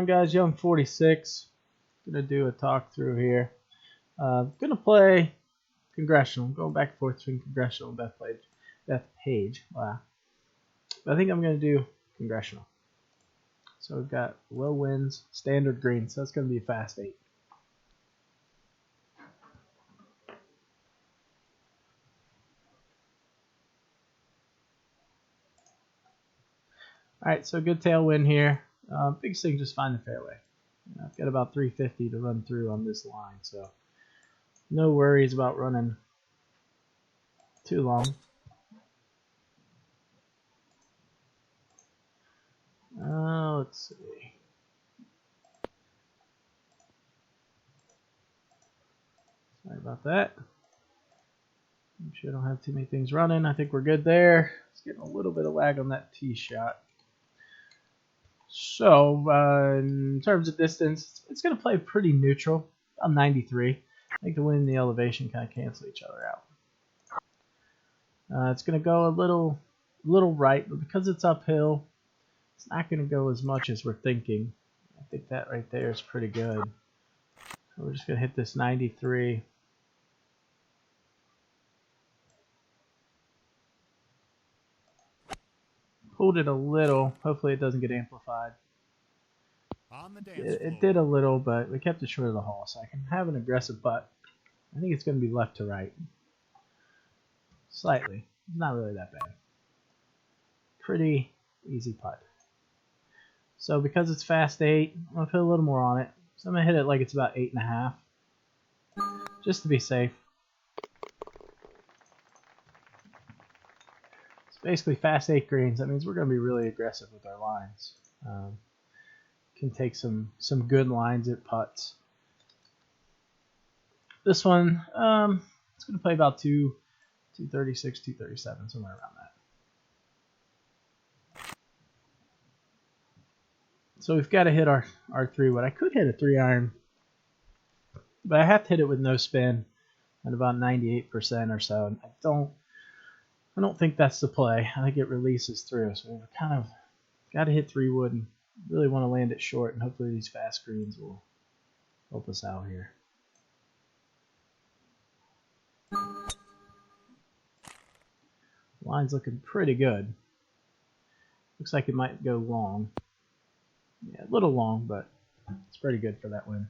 Guys, Young 46. Gonna do a talk through here. Gonna play Congressional. Going back and forth between Congressional and Bethpage. Wow. I think I'm gonna do Congressional. So we've got low winds, standard green. So that's gonna be a fast 8. All right, so good tailwind here. Biggest thing, just find the fairway. I've got about 350 to run through on this line, so no worries about running too long. Let's see. Sorry about that. Make sure I don't have too many things running. I think we're good there. It's getting a little bit of lag on that tee shot. So, in terms of distance, it's going to play pretty neutral. I'm 93. I think the wind and the elevation kind of cancel each other out. It's going to go a little right, but because it's uphill, it's not going to go as much as we're thinking. I think that right there is pretty good. So we're just going to hit this 93. Pulled it a little. Hopefully it doesn't get amplified. It did a little, but we kept it short of the hole, so I can have an aggressive putt. I think it's going to be left to right. Slightly. It's not really that bad. Pretty easy putt. So because it's fast 8, I'm going to put a little more on it. So I'm going to hit it like it's about 8.5. Just to be safe. It's basically fast 8 greens. That means we're going to be really aggressive with our lines. Can take some good lines at putts. This one, it's going to play about 236, 237, somewhere around that. So we've got to hit our 3-wood. I could hit a 3-iron, but I have to hit it with no spin at about 98% or so. And I don't think that's the play. I think it releases through. So we've kind of got to hit 3-wood and really want to land it short, and hopefully these fast greens will help us out here. Line's looking pretty good. Looks like it might go long. Yeah, a little long, but it's pretty good for that wind.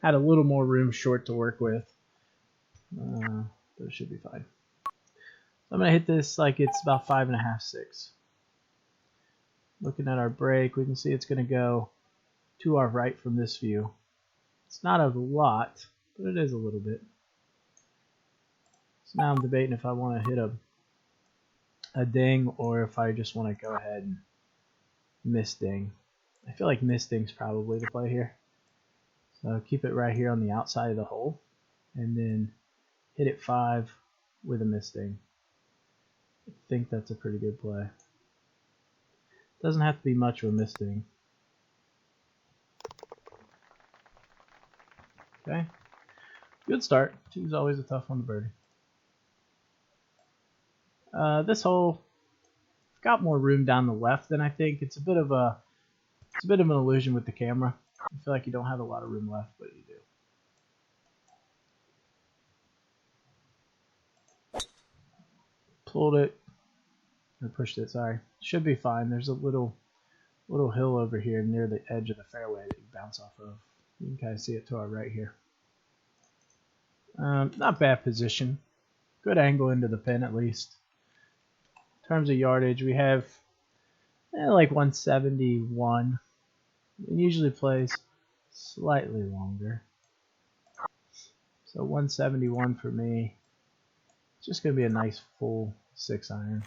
Had a little more room short to work with. But it should be fine. So I'm going to hit this like it's about 5.5, 6. Looking at our break, we can see it's going to go to our right from this view. It's not a lot, but it is a little bit. So now I'm debating if I want to hit a ding or if I just want to go ahead and miss ding. I feel like miss ding's probably the play here. So keep it right here on the outside of the hole and then hit it 5 with a miss ding. I think that's a pretty good play. Doesn't have to be much of a miss ding. Okay. Good start. 2 is always a tough one to birdie. This hole got more room down the left than I think. It's a bit of an illusion with the camera. I feel like you don't have a lot of room left, but you do. Pulled it. Or pushed it, sorry. Should be fine. There's a little hill over here near the edge of the fairway that you bounce off of. You can kind of see it to our right here. Not bad position. Good angle into the pin at least. In terms of yardage, we have like 171. It usually plays slightly longer. So 171 for me. It's just going to be a nice full 6-iron.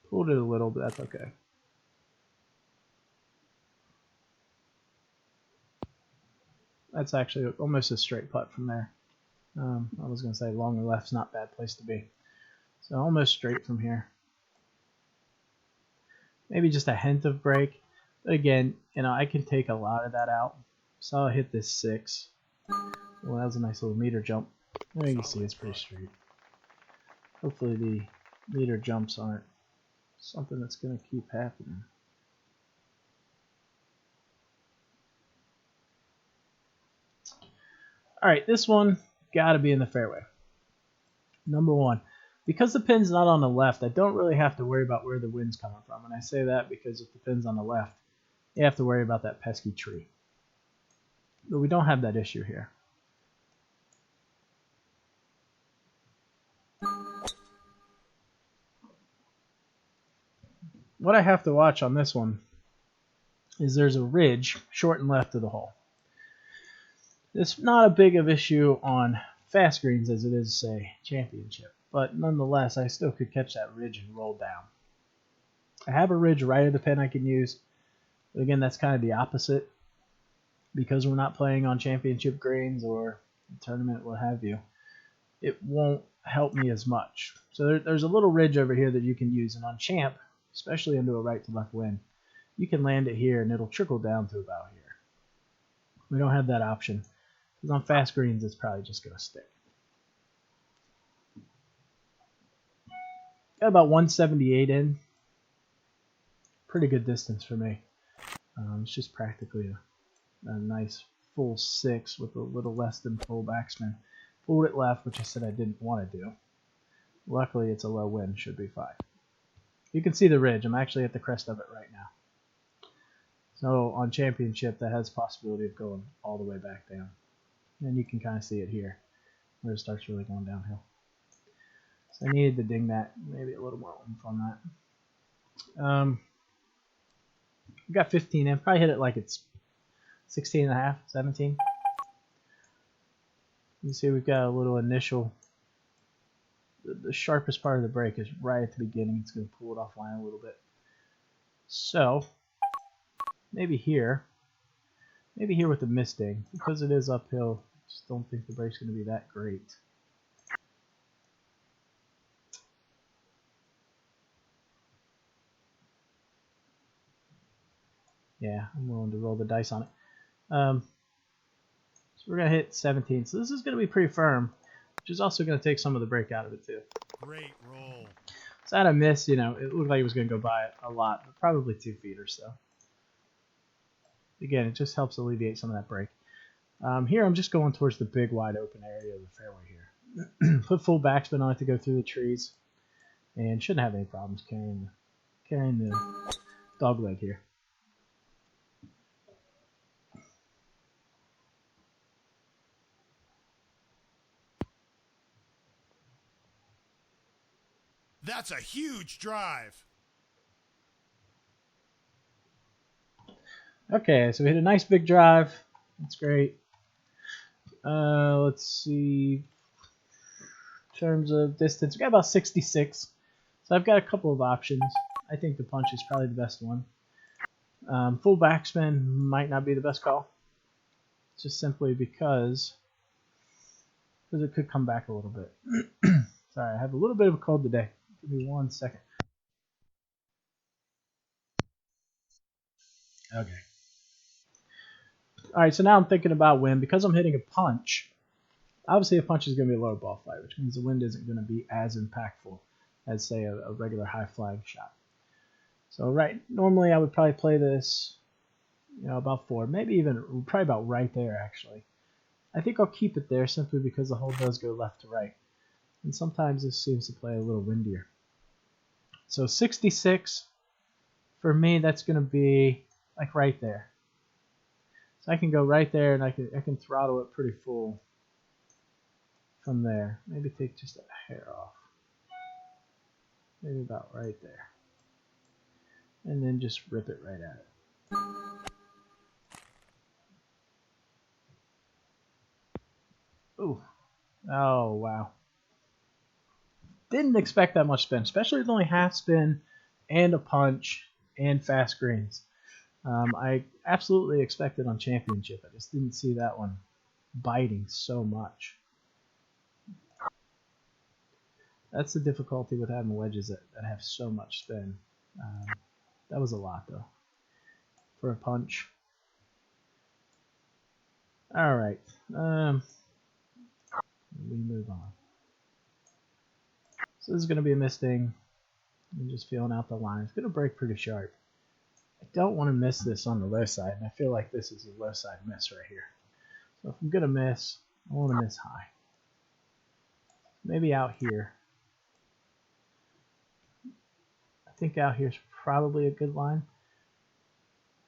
Pulled it a little, but that's okay. That's actually almost a straight putt from there. I was going to say long and left's not a bad place to be. So almost straight from here. Maybe just a hint of break. But again, I can take a lot of that out. So I'll hit this 6. Well, that was a nice little meter jump. There you can see it's pretty straight. Hopefully the meter jumps aren't something that's going to keep happening. Alright, this one got to be in the fairway. Number one, because the pin's not on the left, I don't really have to worry about where the wind's coming from. And I say that because if the pin's on the left, you have to worry about that pesky tree. But we don't have that issue here. What I have to watch on this one is there's a ridge short and left of the hole. It's not a big of issue on fast greens as it is, say, championship. But nonetheless, I still could catch that ridge and roll down. I have a ridge right of the pin I can use. But again, that's kind of the opposite. Because we're not playing on championship greens or tournament, what have you, it won't help me as much. So there's a little ridge over here that you can use. And on champ, especially into a right to left wind, you can land it here and it'll trickle down to about here. We don't have that option. Because on fast greens, it's probably just going to stick. Got about 178 in. Pretty good distance for me. It's just practically a nice full 6 with a little less than full backspin. Pulled it left, which I said I didn't want to do. Luckily, it's a low wind. Should be fine. You can see the ridge. I'm actually at the crest of it right now. So on championship, that has possibility of going all the way back down. And you can kind of see it here, where it starts really going downhill. So I needed to ding that, maybe a little more oomph on that. We got 15 in. Probably hit it like it's 16 and a half, 17. You see we've got a little initial, the sharpest part of the break is right at the beginning. It's going to pull it offline a little bit. So maybe here with the misting, because it is uphill, I just don't think the break's going to be that great. Yeah, I'm willing to roll the dice on it. So we're going to hit 17. So this is going to be pretty firm, which is also going to take some of the break out of it too. Great roll. So at a miss, it looked like it was going to go by a lot, but probably 2 feet or so. Again, it just helps alleviate some of that break. Here I'm just going towards the big wide open area of the fairway here. Put full backspin on it to go through the trees, and shouldn't have any problems carrying the dog leg here. That's a huge drive. Okay, so we hit a nice big drive. That's great. Let's see. In terms of distance, we got about 66. So I've got a couple of options. I think the punch is probably the best one. Full backspin might not be the best call. Just simply because it could come back a little bit. Sorry, I have a little bit of a cold today. Give me 1 second. Okay. All right, so now I'm thinking about wind. Because I'm hitting a punch, obviously a punch is going to be a lower ball flight, which means the wind isn't going to be as impactful as, say, a regular high flying shot. So normally I would probably play this, about 4, maybe even probably about right there actually. I think I'll keep it there simply because the hole does go left to right. And sometimes this seems to play a little windier. So 66, for me, that's going to be like right there. So I can go right there and I can throttle it pretty full from there. Maybe take just a hair off. Maybe about right there. And then just rip it right at it. Ooh. Oh, wow. Didn't expect that much spin, especially with only half spin and a punch and fast greens. I absolutely expected on championship. I just didn't see that one biting so much. That's the difficulty with having wedges that have so much spin. That was a lot, though, for a punch. All right. and we move on. So this is going to be a misting. I'm just feeling out the line. It's going to break pretty sharp. I don't want to miss this on the low side, and I feel like this is a low side miss right here. So if I'm going to miss, I want to miss high. Maybe out here. I think out here is probably a good line.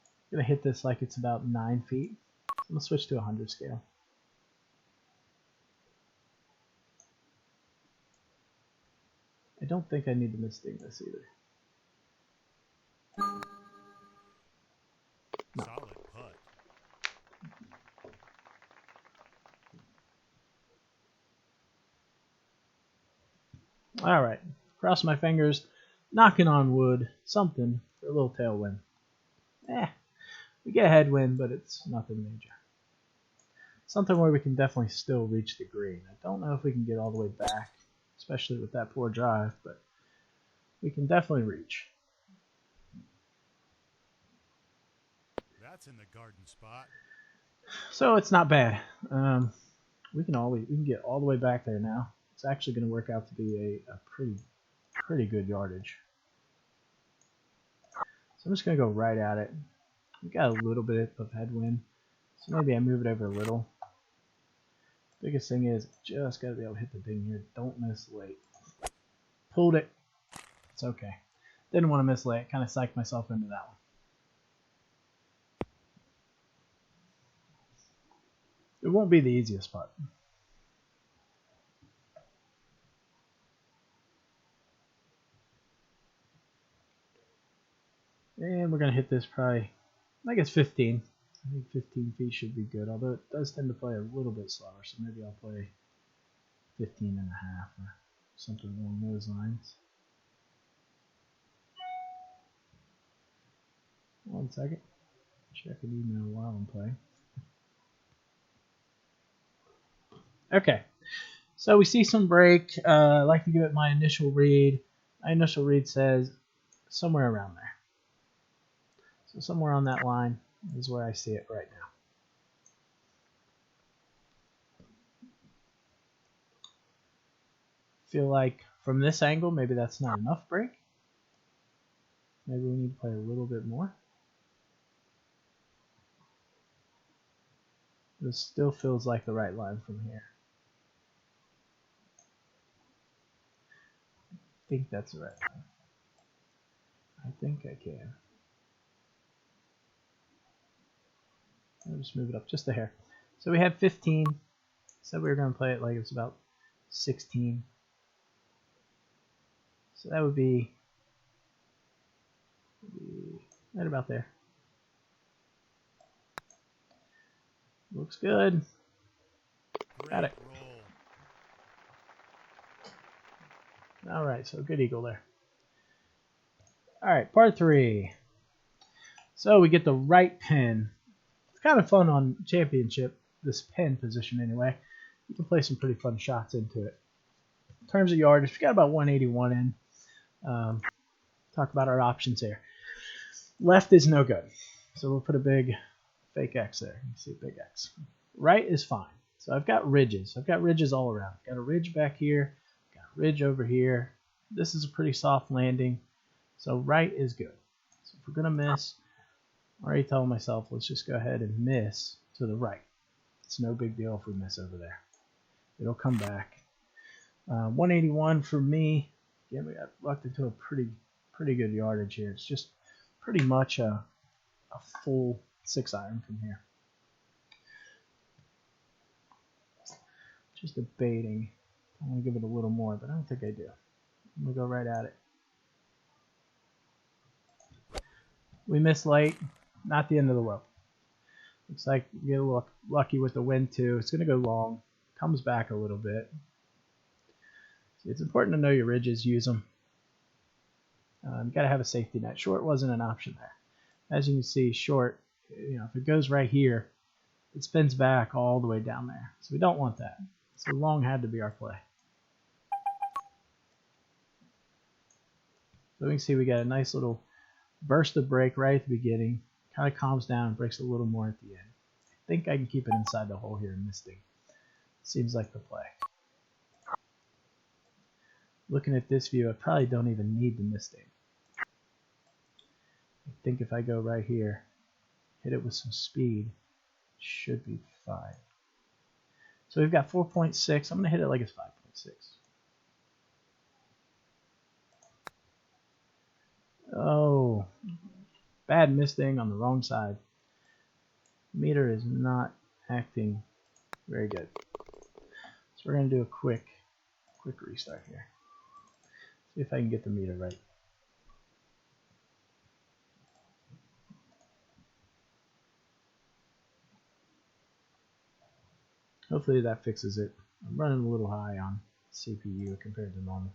I'm going to hit this like it's about 9 feet. I'm going to switch to 100 scale. I don't think I need to misting this either. No. Solid putt. All right, cross my fingers, knocking on wood, something for a little tailwind. We get a headwind, but it's nothing major. Something where we can definitely still reach the green. I don't know if we can get all the way back, especially with that poor drive, but we can definitely reach. That's in the garden spot. So it's not bad. We can get all the way back there now. It's actually going to work out to be a pretty good yardage. So I'm just going to go right at it. We got a little bit of headwind, so maybe I move it over a little. Biggest thing is just got to be able to hit the ding here. Don't miss late. Pulled it. It's okay. Didn't want to miss late. Kind of psyched myself into that one. It won't be the easiest putt. And we're going to hit this probably, I guess 15. I think 15 feet should be good, although it does tend to play a little bit slower, so maybe I'll play 15 and a half or something along those lines. 1 second. Check an email while I'm playing. Okay, so we see some break. I like to give it my initial read. My initial read says somewhere around there. So somewhere on that line is where I see it right now. Feel like from this angle, maybe that's not enough break. Maybe we need to play a little bit more. This still feels like the right line from here. I think that's the right line. I think I can. I'll just move it up just a hair. So we had 15. Said we were going to play it like it's about 16. So that would be right about there. Looks good. Got it. All right, so good eagle there. All right, part 3. So we get the right pin. It's kind of fun on championship, this pin position anyway. You can play some pretty fun shots into it. In terms of yardage, we got about 181 in. Talk about our options here. Left is no good, so we'll put a big fake X there. You can see a big X. Right is fine. So I've got ridges. I've got ridges all around. I've got a ridge back here. Got a ridge over here. This is a pretty soft landing. So right is good. So if we're going to miss, I'm already telling myself, let's just go ahead and miss to the right. It's no big deal if we miss over there. It'll come back. 181 for me. Again, we got lucked into a pretty good yardage here. It's just pretty much a full 6-iron from here. Just debating. I want to give it a little more, but I don't think I do. I'm going to go right at it. We missed late. Not the end of the world. Looks like we get a little lucky with the wind too. It's going to go long. Comes back a little bit. See, it's important to know your ridges. Use them. You got to have a safety net. Short wasn't an option there. As you can see, short, if it goes right here, it spins back all the way down there. So we don't want that. So long had to be our play. So we can see we got a nice little burst of break right at the beginning. Kind of calms down and breaks a little more at the end. I think I can keep it inside the hole here in misting. Seems like the play. Looking at this view, I probably don't even need the misting. I think if I go right here, hit it with some speed, should be fine. So we've got 4.6. I'm going to hit it like it's 5.6. Oh, bad misting on the wrong side. Meter is not acting very good. So we're going to do a quick restart here. See if I can get the meter right. Hopefully that fixes it. I'm running a little high on CPU compared to normal.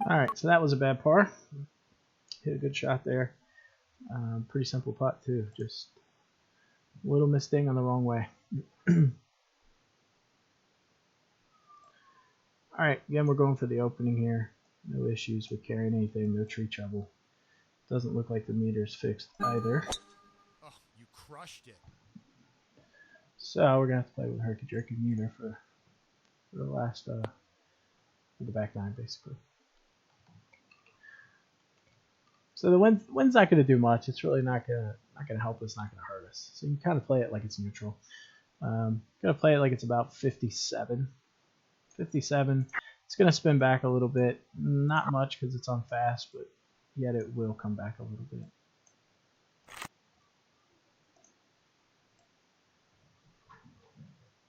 Alright, so that was a bad par. Hit a good shot there. Pretty simple putt too. Just a little misting on the wrong way. Alright, again we're going for the opening here. No issues with carrying anything, no tree trouble. Doesn't look like the meter's fixed either. Oh, you crushed it. So we're gonna have to play with herky jerky meter for the last for the back nine basically. So the wind's not gonna do much. It's really not gonna help us, not gonna hurt us. So you kind of play it like it's neutral. Gonna play it like it's about 57. 57. It's gonna spin back a little bit, not much because it's on fast, but yet it will come back a little bit.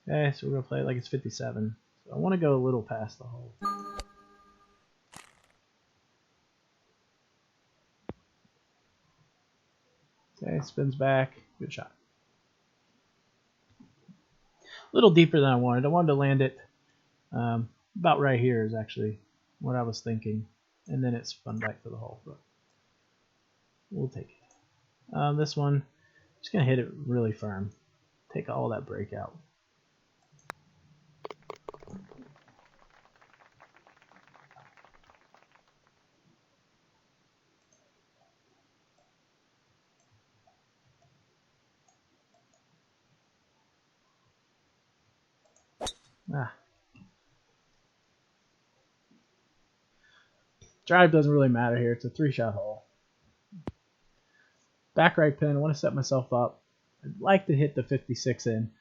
Okay, so we're gonna play it like it's 57. So I want to go a little past the hole. Okay, spins back, good shot. A little deeper than I wanted. I wanted to land it about right here is actually what I was thinking, and then it spun back to the hole, but we'll take it. This one, just gonna hit it really firm. Take all that break out. Drive doesn't really matter here. It's a 3-shot hole. Back right pin. I want to set myself up. I'd like to hit the 56 in.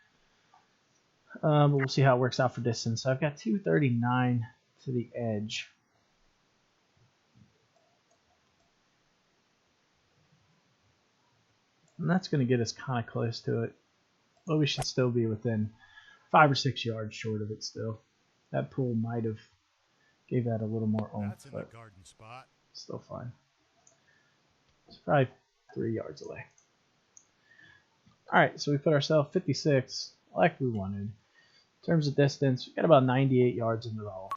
But we'll see how it works out for distance. So I've got 239 to the edge. And that's going to get us kind of close to it. But we should still be within 5 or 6 yards short of it still. That pool might have gave that a little more oomph, That's in the garden spot. Still fine. It's probably 3 yards away. Alright, so we put ourselves 56 like we wanted. In terms of distance, we got about 98 yards into the hole.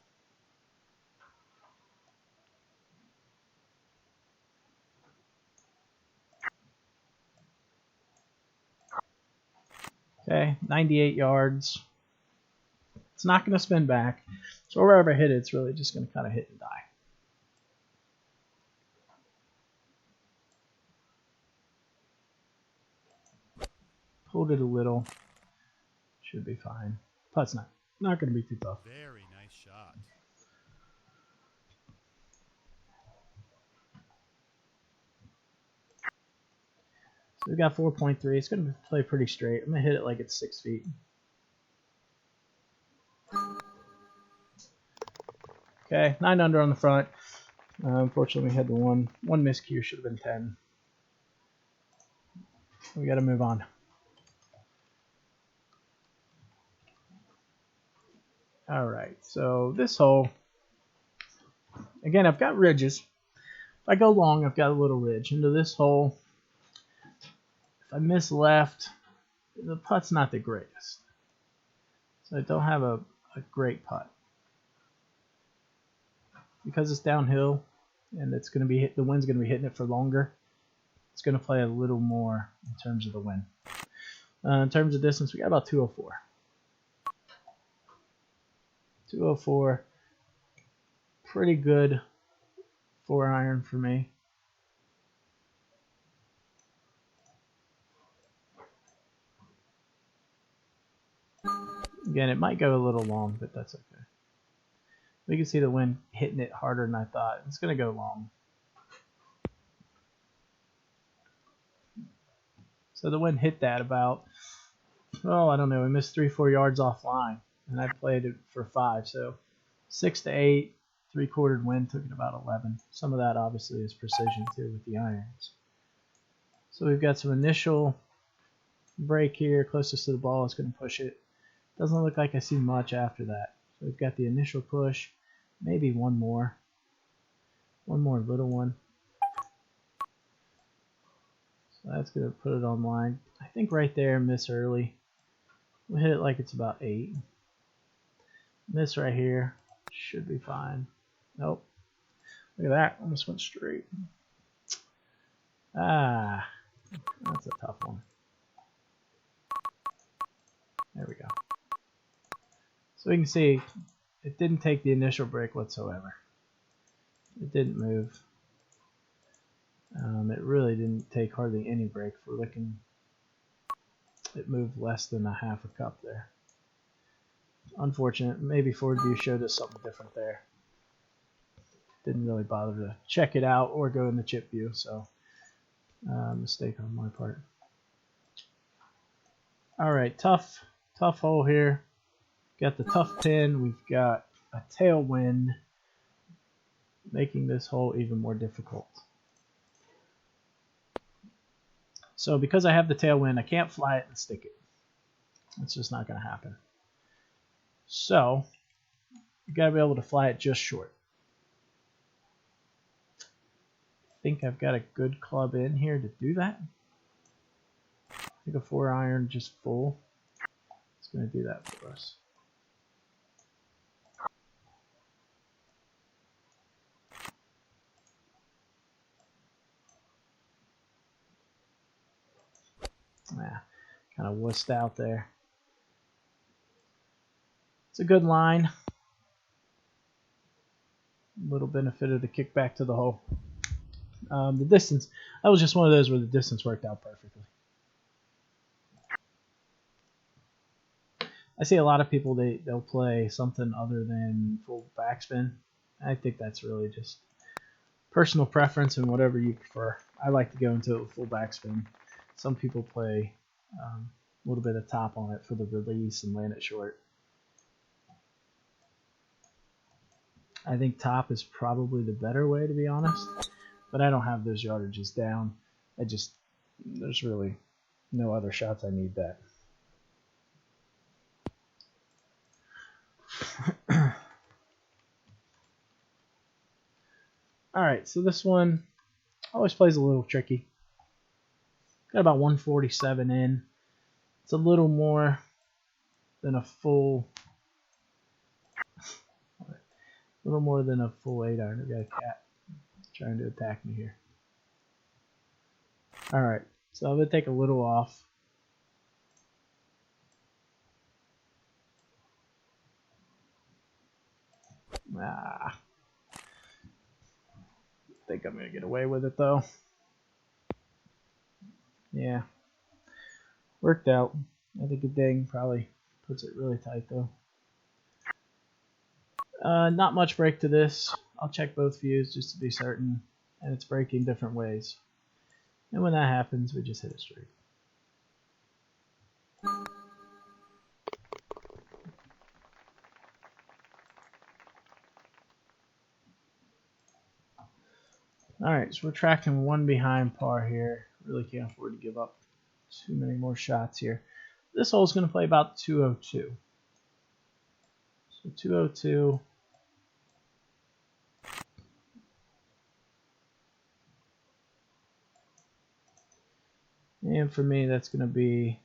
Okay, 98 yards. It's not going to spin back. So wherever I hit it, it's really just going to kind of hit and die. Pulled it a little. Should be fine. Putt's not going to be too tough. Very nice shot. So we got 4.3. It's going to play pretty straight. I'm going to hit it like it's 6 feet. Okay, 9 under on the front. Unfortunately, we had the one miscue. Should have been 10. We got to move on. All right, so this hole, again, I've got ridges. If I go long, I've got a little ridge. Into this hole, if I miss left, the putt's not the greatest. So I don't have a great putt. Because it's downhill and it's going to be the wind's going to be hitting it for longer, it's going to play a little more in terms of the wind. In terms of distance, we got about 204. 204, pretty good 4-iron for me. Again, it might go a little long, but that's okay. We can see the wind hitting it harder than I thought. It's going to go long. So the wind hit that about, oh, I don't know, we missed 3-4 yards offline, and I played it for 5. So 6 to 8, 3/4 wind took it about 11. Some of that obviously is precision too with the irons. So we've got some initial break here, closest to the ball. It's going to push it. Doesn't look like I see much after that. So we've got the initial push, maybe one more little one. So that's going to put it on line. I think right there, miss early. We'll hit it like it's about 8. Miss right here. Should be fine. Nope. Look at that. Almost went straight. Ah, that's a tough one. There we go. So we can see it didn't take the initial break whatsoever. It didn't move. It really didn't take hardly any break for looking. It moved less than a half a cup there. Unfortunate. Maybe forward view showed us something different there. Didn't really bother to check it out or go in the chip view, so mistake on my part. All right, tough hole here. Got the tough pin. We've got a tailwind, making this hole even more difficult. So because I have the tailwind, I can't fly it and stick it. It's just not going to happen. So you got to be able to fly it just short. I think I've got a good club in here to do that. I think a 4-iron just full. It's going to do that for us. Kind of wussed out there. It's a good line. A little benefit of the kick back to the hole. The distance, that was just one of those where the distance worked out perfectly. I see a lot of people, they'll play something other than full backspin. I think that's really just personal preference and whatever you prefer. I like to go into it with full backspin. Some people play a little bit of top on it for the release and land it short. I think top is probably the better way, to be honest, but I don't have those yardages down. There's really no other shots I need that. Alright, so this one always plays a little tricky. Got about 147 in. It's a little more than a full 8-iron. We got a cat trying to attack me here. Alright, so I'm going to take a little off. I think I'm going to get away with it though. Yeah, worked out. I think a ding probably puts it really tight though. Not much break to this. I'll check both views just to be certain, and it's breaking different ways. And when that happens, we just hit it straight. Alright, so we're tracking 1 behind par here. Really can't afford to give up too many more shots here. This hole is going to play about 202. So 202. And for me, that's going to be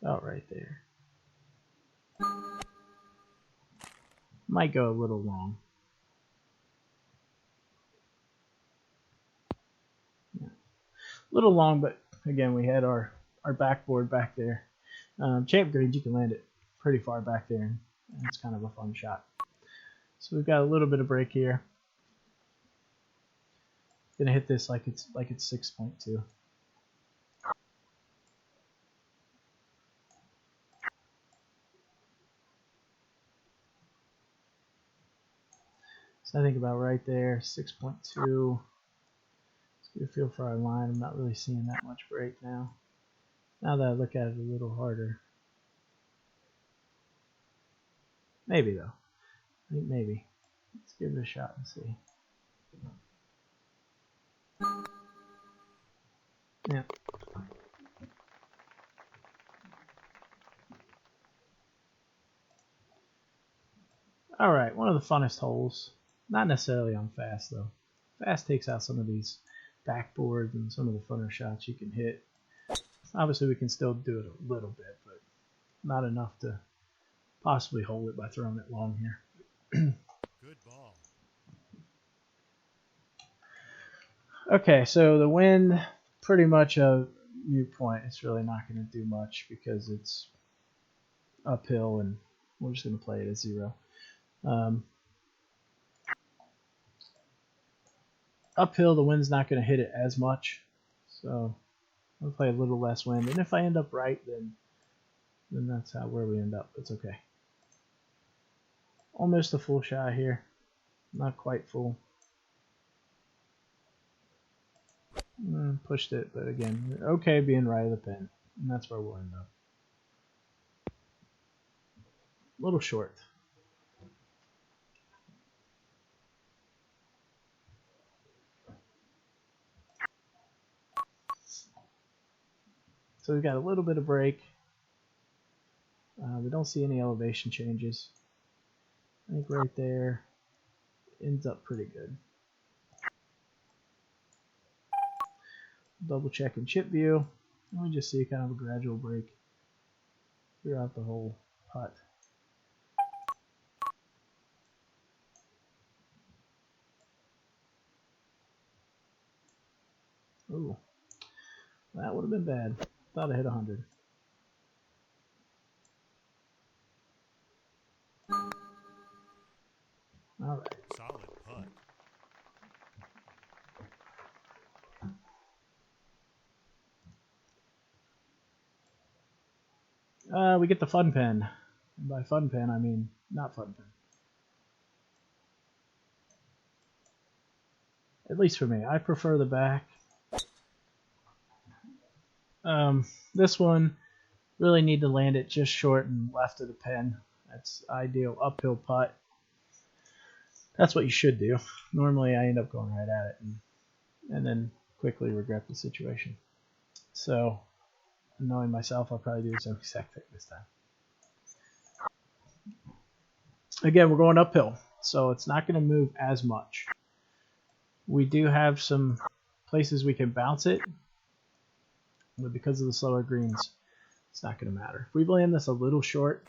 about right there. Might go a little long. Yeah. A little long, but again, we had our backboard back there. Champ grade, you can land it pretty far back there, and it's kind of a fun shot. So we've got a little bit of break here. Gonna hit this like it's 6.2. So I think about right there, 6.2. Let's get a feel for our line. I'm not really seeing that much break now. Now that I look at it a little harder. Maybe though. I think maybe. Let's give it a shot and see. Yeah. Alright, one of the funnest holes. Not necessarily on fast though. Fast takes out some of these backboards and some of the funner shots you can hit. Obviously we can still do it a little bit, but not enough to possibly hold it by throwing it long here. Good ball. Okay, so the wind, pretty much a mute point. It's really not going to do much because it's uphill and we're just going to play it at 0. Uphill, the wind's not going to hit it as much, so I'll play a little less wind. And if I end up right, then that's where we end up. It's okay. Almost a full shot here. Not quite full. Pushed it, but again, okay being right of the pin. And that's where we'll end up. A little short. So we've got a little bit of break. We don't see any elevation changes. I think right there ends up pretty good. Double check in chip view. And we just see kind of a gradual break throughout the whole putt. Ooh, that would have been bad. Thought I hit 100. All right. Solid putt. We get the fun pen. And by fun pen, I mean not fun pen. At least for me. I prefer the back. This one, really need to land it just short and left of the pen. That's ideal uphill putt. That's what you should do. Normally I end up going right at it and then quickly regret the situation. So, knowing myself, I'll probably do the same exact thing this time. Again, we're going uphill, so it's not going to move as much. We do have some places we can bounce it, but because of the slower greens, it's not going to matter. If we land this a little short,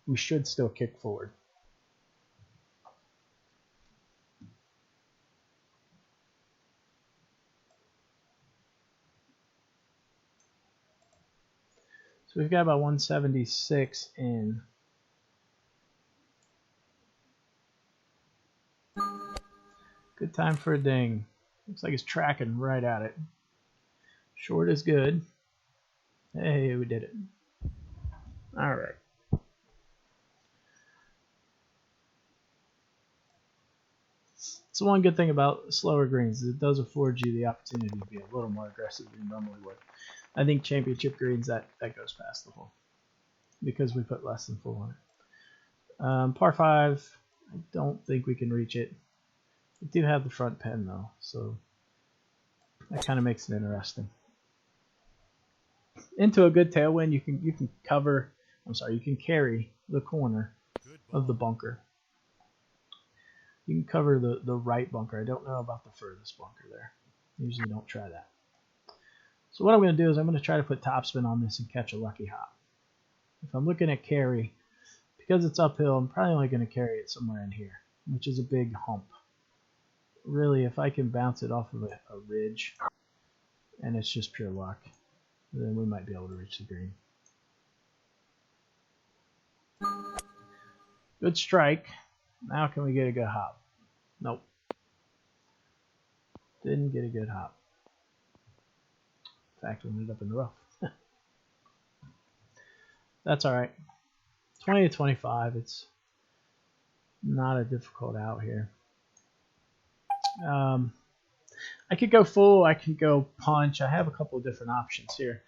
we should still kick forward. So we've got about 176 in. Good time for a ding. Looks like it's tracking right at it. Short is good. Hey, we did it. All right. So one good thing about slower greens is it does afford you the opportunity to be a little more aggressive than you normally would. I think championship greens, that goes past the hole because we put less than full on it. Par 5, I don't think we can reach it. We do have the front pen though, so that kind of makes it interesting. Into a good tailwind, you can cover. You can carry the corner of the bunker. You can cover the right bunker. I don't know about the furthest bunker there. Usually don't try that. So what I'm going to do is I'm going to try to put topspin on this and catch a lucky hop. If I'm looking at carry, because it's uphill, I'm probably only going to carry it somewhere in here, which is a big hump. Really, if I can bounce it off of a ridge, and it's just pure luck, then we might be able to reach the green. Good strike. Now can we get a good hop? Nope. Didn't get a good hop. In fact, we ended up in the rough. That's alright. 20 to 25. It's not a difficult out here. I could go full, I could go punch. I have a couple of different options here.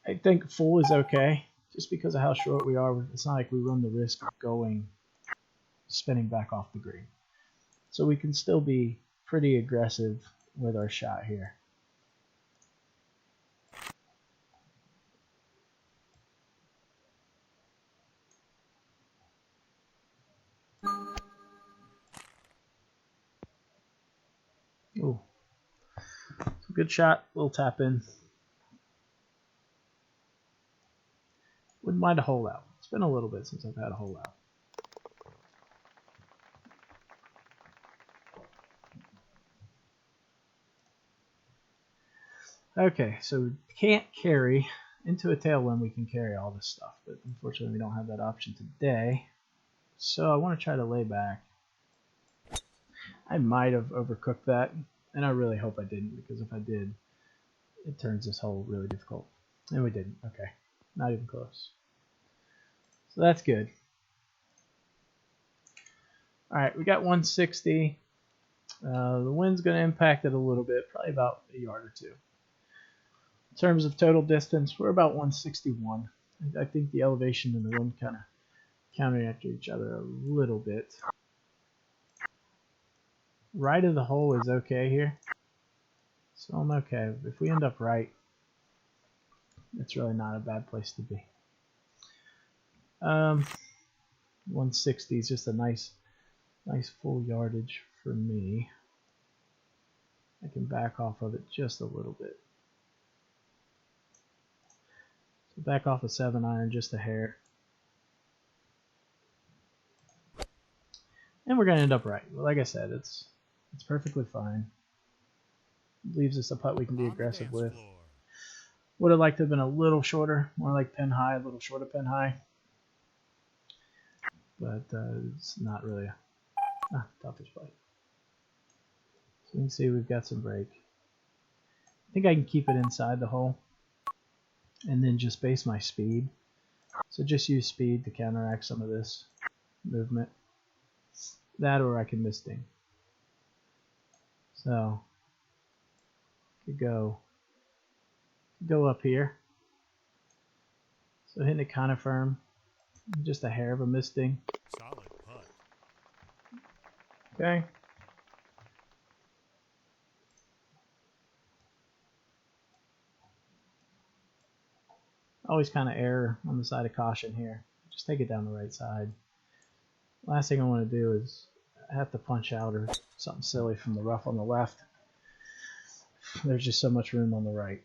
I think full is okay, just because of how short we are. It's not like we run the risk of spinning back off the green. So we can still be pretty aggressive with our shot here. Ooh. Good shot, little tap in. Wouldn't mind a hole out. It's been a little bit since I've had a hole out. Okay, so we can't carry. Into a tailwind we can carry all this stuff, but unfortunately we don't have that option today. So I want to try to lay back. I might have overcooked that, and I really hope I didn't, because if I did, it turns this hole really difficult. And we didn't. Okay, not even close. So that's good. Alright, we got 160. The wind's going to impact it a little bit, probably about a yard or two. In terms of total distance, we're about 161. I think the elevation and the wind kind of counteract each other a little bit. Right of the hole is okay here, so I'm okay. If we end up right, it's really not a bad place to be. 160 is just a nice full yardage for me. I can back off of it just a little bit. So back off a 7-iron just a hair. And we're going to end up right. Well, like I said, it's perfectly fine. Leaves us a putt we can be aggressive with. Would have liked to have been a little shorter, more like pin high, a little shorter pin high. But it's not really a toughest play. So you can see we've got some break. I think I can keep it inside the hole and then just base my speed. So just use speed to counteract some of this movement. That, or I can miss ding. So could go up here. So hitting it kind of firm. Just a hair of a miss ding. Solid putt. Okay. Always kind of err on the side of caution here. Just take it down the right side. Last thing I want to do is have to punch out or something silly from the rough on the left. There's just so much room on the right.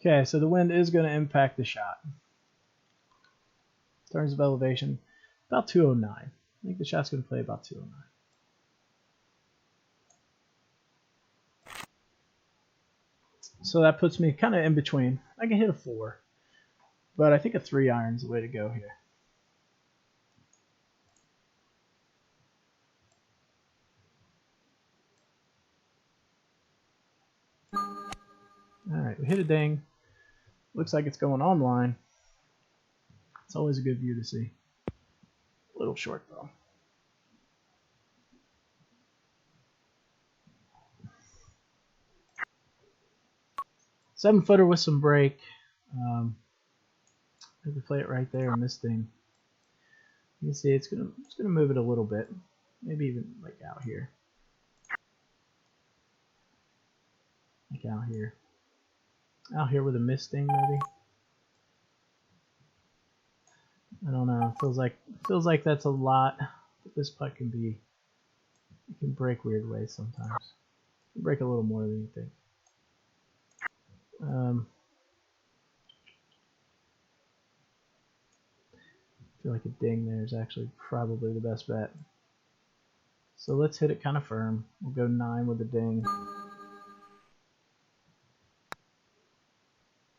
Okay, so the wind is going to impact the shot. In terms of elevation, about 209. I think the shot's going to play about 209. So that puts me kind of in between. I can hit a 4, but I think a 3-iron is the way to go here. Alright, we hit a ding. Looks like it's going online. It's always a good view to see. A little short though. Seven-footer with some break. Maybe play it right there on this thing. You can see it's gonna move it a little bit, maybe even like out here, like out here with a miss thing maybe. I don't know. Feels like that's a lot. But this putt can break weird ways sometimes. It can break a little more than you think. I feel like a ding there is actually probably the best bet. So let's hit it kind of firm. We'll go 9 with a ding.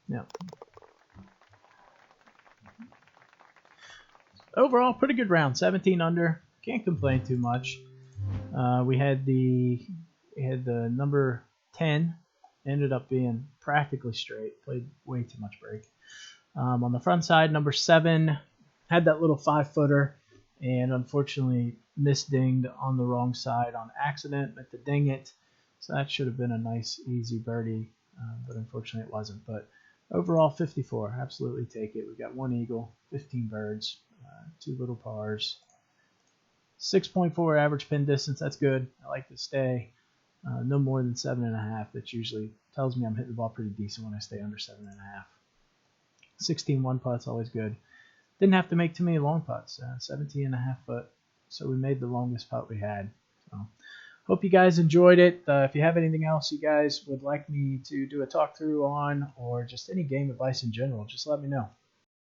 Yep. Overall, pretty good round. 17 under. Can't complain too much. We had the number 10. Ended up being practically straight. Played way too much break. On the front side, number 7 had that little 5-footer and unfortunately misdinged on the wrong side on accident. Meant to ding it, so that should have been a nice, easy birdie, but unfortunately it wasn't. But overall, 54. Absolutely take it. We got 1 eagle, 15 birds, 2 little pars, 6.4 average pin distance. That's good. I like to stay no more than 7.5. That usually tells me I'm hitting the ball pretty decent when I stay under 7.5. 16 one putts, always good. Didn't have to make too many long putts, 17.5 foot. So we made the longest putt we had. So hope you guys enjoyed it. If you have anything else you guys would like me to do a talk through on, or just any game advice in general, just let me know.